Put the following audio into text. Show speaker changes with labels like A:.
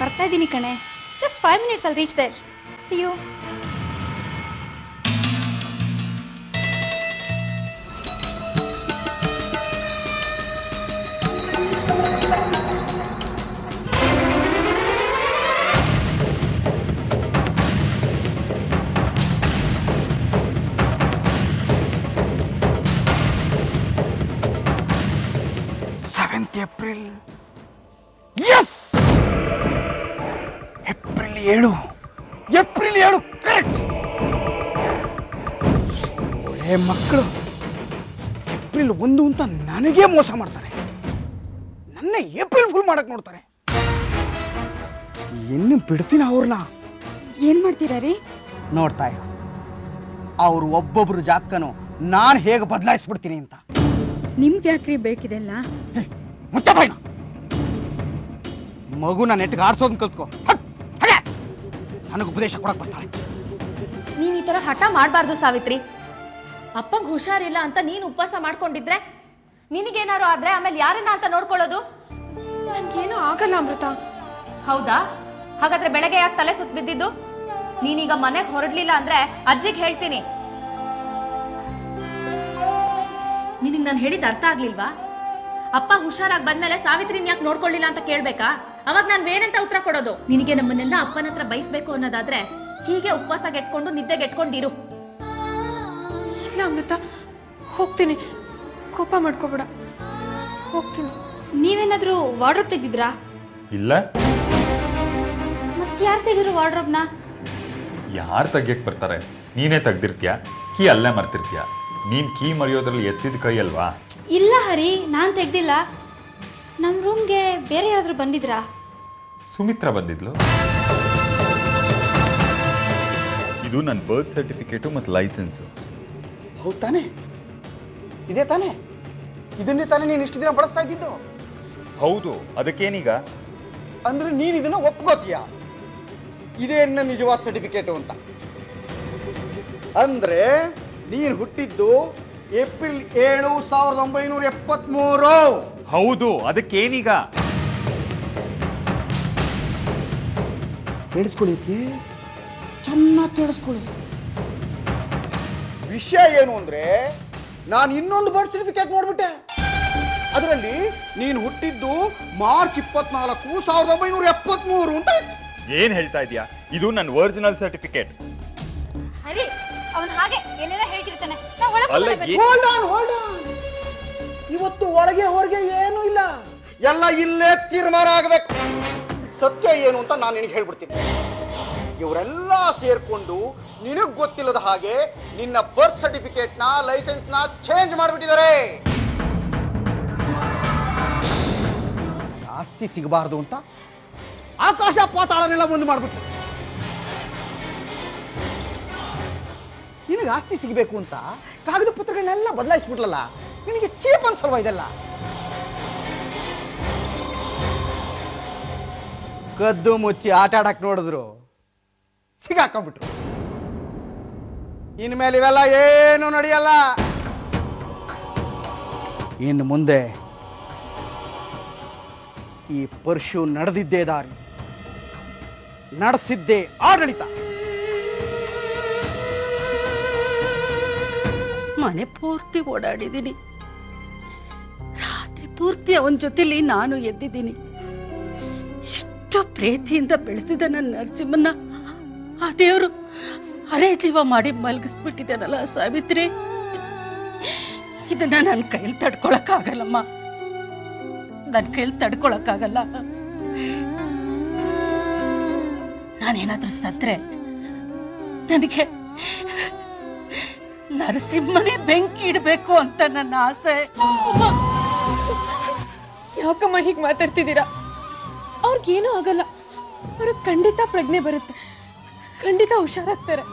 A: ಬರ್ತಾ ಇದ್ದೀನಿ ಕಣೆ. Just 5 minutes, I'll reach there. See you.
B: April. Yes! April 7. April 7. Correct. ಒಳ್ಳೆ ಮಕ್ಕಳು. ಏಪ್ರಿಲ್ 1 ಅಂತ ನನಗೆ ಮೋಸ ಮಾಡ್ತಾರೆ. ನನ್ನ ಏಪ್ರಿಲ್ ಫುಲ್ ಮಾಡಕ್ ನೋಡ್ತಾರೆ. ಇನ್ನು ಬಿಡ್ತೀನಿ ಅವ್ರನ್ನ.
A: ಏನ್ ಮಾಡ್ತೀರಾ ರೀ?
B: ನೋಡ್ತಾ ಇರು. ಅವ್ರು ಒಬ್ಬೊಬ್ರು ಜಾತಕನು ನಾನು ಹೇಗೆ ಬದಲಾಯಿಸ್ಬಿಡ್ತೀನಿ ಅಂತ.
A: ನಿಮ್ಗೆ ಯಾಕ್ರಿ ಬೇಕಿದೆಲ್ಲ?
B: ಮುಚ್ಚಬಾಯ್ನ. ಮಗುನ ನೆಟ್ಟಿಗೆ ಆಡ್ಸೋದನ್ನ ಕಲ್ತ್ಕೋ. ನನಗೆ ಉಪದೇಶ ಕೊಡಕ್ ಬರ್ತಾಳೆ.
C: ನೀನ್ ಈ ತರ ಹಠ ಮಾಡಬಾರ್ದು ಸಾವಿತ್ರಿ. ಅಪ್ಪಂಗ್ ಹುಷಾರಿಲ್ಲ ಅಂತ ನೀನ್ ಉಪವಾಸ ಮಾಡ್ಕೊಂಡಿದ್ರೆ ನಿನಗೇನಾರು ಆದ್ರೆ ಆಮೇಲೆ ಯಾರನ್ನ ಅಂತ ನೋಡ್ಕೊಳ್ಳೋದು?
A: ನನ್ಗೇನು ಆಗಲ್ಲ ಅಮೃತ.
C: ಹೌದಾ? ಹಾಗಾದ್ರೆ ಬೆಳಗ್ಗೆ ಯಾಕೆ ತಲೆ ಸುತ್ತ ಬಿದ್ದಿದ್ದು? ನೀನೀಗ ಮನೆಗೆ ಹೊರಡ್ಲಿಲ್ಲ ಅಂದ್ರೆ ಅಜ್ಜಿಗೆ ಹೇಳ್ತೀನಿ. ನಿನಗ್ ನಾನು ಹೇಳಿದ ಅರ್ಥ ಆಗ್ಲಿಲ್ವಾ? ಅಪ್ಪ ಹುಷಾರಾಗಿ ಬಂದ್ಮೇಲೆ ಸಾವಿತ್ರಿನ ಯಾಕೆ ನೋಡ್ಕೊಳ್ಳಿಲ್ಲ ಅಂತ ಕೇಳ್ಬೇಕಾ? ಅವಾಗ ನಾನು ಬೇರೆಂತ ಉತ್ತರ ಕೊಡೋದು? ನಿನಗೆ ನಮ್ಮನ್ನೆಲ್ಲ ಅಪ್ಪನ ಹತ್ರ ಬಯಸ್ಬೇಕು ಅನ್ನೋದಾದ್ರೆ ಹೀಗೆ ಉಪವಾಸ ಗೆಟ್ಕೊಂಡು ನಿದ್ದೆ ಗೆಟ್ಕೊಂಡಿರು.
A: ಇಲ್ಲ ಅಮೃತ, ಹೋಗ್ತೀನಿ. ಕೋಪ ಮಾಡ್ಕೋಬೇಡ, ಹೋಗ್ತೀನಿ. ನೀವೇನಾದ್ರೂ ವಾರ್ಡ್ರೋಬ್ ತೆಗೆದಿದ್ರಾ?
D: ಇಲ್ಲ.
A: ಮತ್ತೆ ಯಾರು ತೆಗೆದ್ರು ವಾರ್ಡ್ರೋಬ್ನ?
D: ಯಾರು ತೆಗಿಯಕ್ ಬರ್ತಾರೆ? ನೀನೇ ತೆಗ್ದಿರ್ತೀಯ, ಕೀ ಅಲ್ಲೇ ಮರ್ತಿರ್ತೀಯ. ನೀನ್ ಕೀ ಮರೆಯೋದ್ರಲ್ಲಿ ಎತ್ತಿದ ಕೈ ಅಲ್ವಾ?
A: ಇಲ್ಲ ಹರಿ, ನಾನ್ ತೆಗ್ದಿಲ್ಲ. ನಮ್ ರೂಮ್ಗೆ ಬೇರೆ ಯಾರಾದ್ರೂ ಬಂದಿದ್ರಾ?
D: ಸುಮಿತ್ರಾ ಬಂದಿದ್ಲು. ಇದು ನನ್ನ ಬರ್ತ್ ಸರ್ಟಿಫಿಕೇಟು ಮತ್ತು ಲೈಸೆನ್ಸು.
B: ಹೌದು ತಾನೆ? ಇದೇ ತಾನೆ? ಇದನ್ನೇ ತಾನೇ ನೀನು ಇಷ್ಟು ದಿನ ಬಳಸ್ತಾ ಇದ್ದಿದ್ದು?
D: ಹೌದು. ಅದಕ್ಕೇನೀಗ?
B: ಅಂದ್ರೆ ನೀನು ಇದನ್ನ ಒಪ್ಕೋತೀಯ ಇದೇ ನನ್ನ ನಿಜವಾದ ಸರ್ಟಿಫಿಕೇಟು ಅಂತ? ಅಂದ್ರೆ ನೀನು ಹುಟ್ಟಿದ್ದು ಏಪ್ರಿಲ್ 7, 1973.
D: ಹೌದು. ಅದಕ್ಕೇನೀಗ?
B: ಕೇಳಿಸ್ಕೊಳ್ಳಿ, ಚೆನ್ನಾಗಿ ಕೇಳಿಸ್ಕೊಳ್ಳಿ. ವಿಷಯ ಏನು ಅಂದ್ರೆ ನಾನು ಇನ್ನೊಂದು ಬರ್ತ್ ಸರ್ಟಿಫಿಕೇಟ್ ನೋಡ್ಬಿಟ್ಟೆ. ಅದರಲ್ಲಿ ನೀನು ಹುಟ್ಟಿದ್ದು ಮಾರ್ಚ್ 24, 1973 ಅಂತ.
D: ಏನ್ ಹೇಳ್ತಾ ಇದೀಯಾ? ಇದು ನನ್ನ ಒರಿಜಿನಲ್ ಸರ್ಟಿಫಿಕೇಟ್.
A: ಹರಿ, ಅವನು ಹಾಗೆ ಏನೇನೋ ಹೇಳ್ತಿರ್ತಾನೆ.
B: ಇವತ್ತು ಒಳಗೆ ಹೊರಗೆ ಏನೂ ಇಲ್ಲ, ಎಲ್ಲ ಇಲ್ಲೇ ತೀರ್ಮಾನ ಆಗಬೇಕು. ಸತ್ಯ ಏನು ಅಂತ ನಾನು ನಿನಗೆ ಹೇಳ್ಬಿಡ್ತೀನಿ. ಇವರೆಲ್ಲ ಸೇರ್ಕೊಂಡು ನಿನಗ್ ಗೊತ್ತಿಲ್ಲದ ಹಾಗೆ ನಿನ್ನ ಬರ್ತ್ ಸರ್ಟಿಫಿಕೇಟ್ ನ ಲೈಸೆನ್ಸ್ ನ ಚೇಂಜ್ ಮಾಡಿಬಿಟ್ಟಿದ್ದಾರೆ. ಆಸ್ತಿ ಸಿಗಬಾರದು ಅಂತ ಆಕಾಶ ಪಾತಾಳನೆಲ್ಲ ಮುಂದೆ ಮಾಡ್ಬಿಟ್ಟು ನಿನಗೆ ಆಸ್ತಿ ಸಿಗಬೇಕು ಅಂತ ಕಾಗದ ಪತ್ರಗಳನ್ನೆಲ್ಲ ಬದಲಾಯಿಸ್ಬಿಟ್ಲಲ್ಲ. ನಿನಗೆ ಚೀಪ್ ಅನ್ಸಲ್ವಾ ಇದೆಲ್ಲ? ಕದ್ದು ಮುಚ್ಚಿ ಆಟ ಆಡಕ್ ನೋಡಿದ್ರು, ಸಿಗಾಕೊಂಡ್ಬಿಟ್ರು. ಇನ್ಮೇಲೆ ಇವೆಲ್ಲ ಏನು ನಡೆಯಲ್ಲ. ಇನ್ನು ಮುಂದೆ ಈ ಪರ್ಶು ನಡೆದಿದ್ದೇ ದಾರಿ, ನಡೆಸಿದ್ದೇ ಆಡಳಿತ.
E: ಮನೆ ಪೂರ್ತಿ ಓಡಾಡಿದ್ದೀನಿ, ರಾತ್ರಿ ಪೂರ್ತಿ ಅವನ ಜೊತೆಲಿ ನಾನು ಎದ್ದಿದ್ದೀನಿ. ಎಷ್ಟು ಪ್ರೀತಿಯಿಂದ ಬೆಳೆಸಿದ ನನ್ನ ನರಸಿಂಹನ್ನ ಆ ದೇವರು ಅರೆ ಜೀವ ಮಾಡಿ ಮಲಗಿಸ್ಬಿಟ್ಟಿದ್ದಾನಲ್ಲ ಸಾವಿತ್ರಿ. ಇದನ್ನ ನನ್ನ ಕೈಲಿ ತಡ್ಕೊಳಕ್ಕಾಗಲ್ಲಮ್ಮ, ನನ್ನ ಕೈಲಿ ತಡ್ಕೊಳಕ್ಕಾಗಲ್ಲ. ನಾನೇನಾದ್ರೂ ಸತ್ರೆ ನನಗೆ ನರಸಿಂಹನೇ ಬೆಂಕಿ ಇಡಬೇಕು ಅಂತ ನನ್ನ ಆಸೆ.
A: ಯಾಕಮ್ಮ ಹೀಗೆ ಮಾತಾಡ್ತಿದ್ದೀರಾ? ಅವ್ರಿಗೇನೂ ಆಗಲ್ಲ. ಅವ್ರಿಗೆ ಖಂಡಿತ ಪ್ರಜ್ಞೆ ಬರುತ್ತೆ, ಖಂಡಿತ ಹುಷಾರಾಗ್ತಾರೆ.